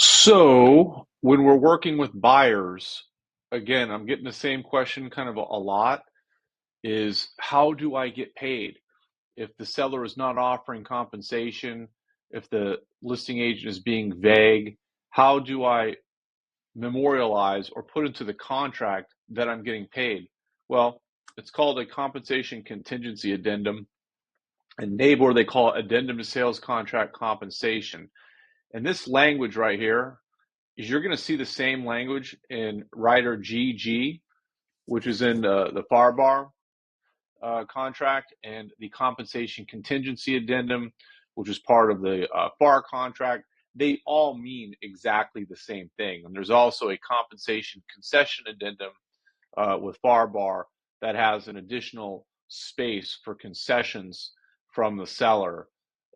So when we're working with buyers, again, I'm getting the same question kind of a lot is how do I get paid? If the seller is not offering compensation, if the listing agent is being vague, how do I memorialize or put into the contract that I'm getting paid? Well, it's called a compensation contingency addendum. In NABOR, they call it addendum to sales contract compensation. And this language right here is you're going to see the same language in rider GG, which is in the FAR contract, and the compensation contingency addendum, which is part of the FAR contract. They all mean exactly the same thing. And there's also a compensation concession addendum with FAR that has an additional space for concessions from the seller,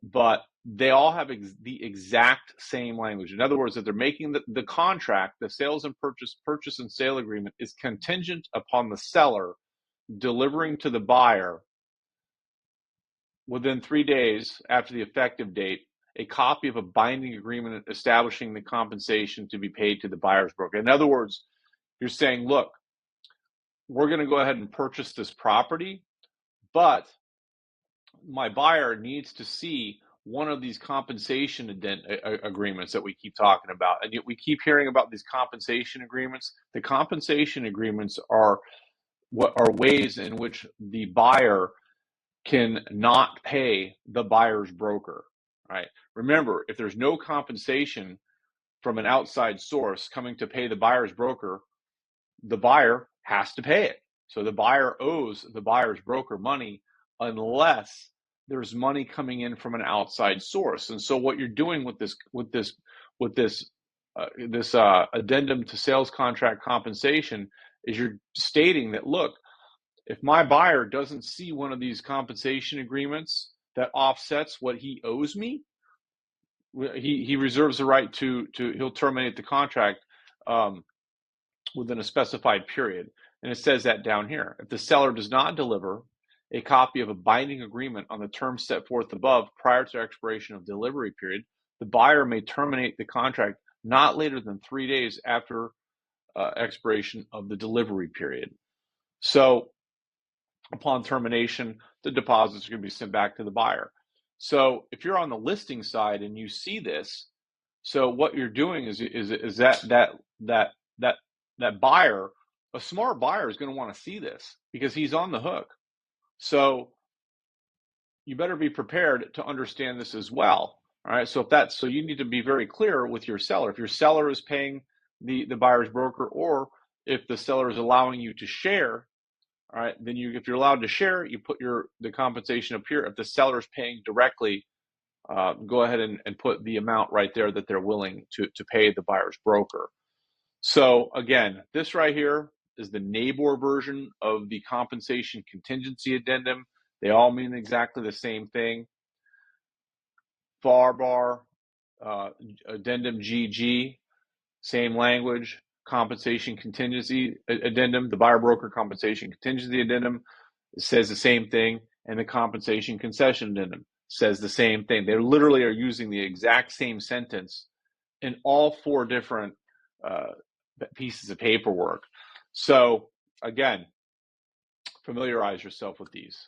but they all have the exact same language. In other words, that they're making the contract, the sales and purchase and sale agreement is contingent upon the seller delivering to the buyer within 3 days after the effective date a copy of a binding agreement establishing the compensation to be paid to the buyer's broker. In other words, you're saying, look, we're going to go ahead and purchase this property, but my buyer needs to see one of these compensation agreements that we keep talking about. And yet we keep hearing about these compensation agreements. The compensation agreements are what are ways in which the buyer can not pay the buyer's broker, right? Remember, if there's no compensation from an outside source coming to pay the buyer's broker, the buyer has to pay it. So the buyer owes the buyer's broker money unless there's money coming in from an outside source. And so what you're doing with this addendum to sales contract compensation is you're stating that, look, if my buyer doesn't see one of these compensation agreements that offsets what he owes me, he reserves the right to he'll terminate the contract within a specified period. And it says that down here. If the seller does not deliver a copy of a binding agreement on the terms set forth above prior to expiration of delivery period, the buyer may terminate the contract not later than 3 days after expiration of the delivery period. So upon termination, the deposits are going to be sent back to the buyer. So if you're on the listing side and you see this, so what you're doing is that buyer, a smart buyer, is going to want to see this because he's on the hook. So you better be prepared to understand this as well. All right. So so you need to be very clear with your seller. If your seller is paying the buyer's broker, or if the seller is allowing you to share, all right, then if you're allowed to share, you put the compensation up here. If the seller is paying directly, go ahead and put the amount right there that they're willing to pay the buyer's broker. So again, this right here is the NABOR version of the compensation contingency addendum. They all mean exactly the same thing. FAR, addendum GG, same language. Compensation contingency addendum, the buyer broker compensation contingency addendum says the same thing, and the compensation concession addendum says the same thing. They literally are using the exact same sentence in all 4 different pieces of paperwork. So again, familiarize yourself with these.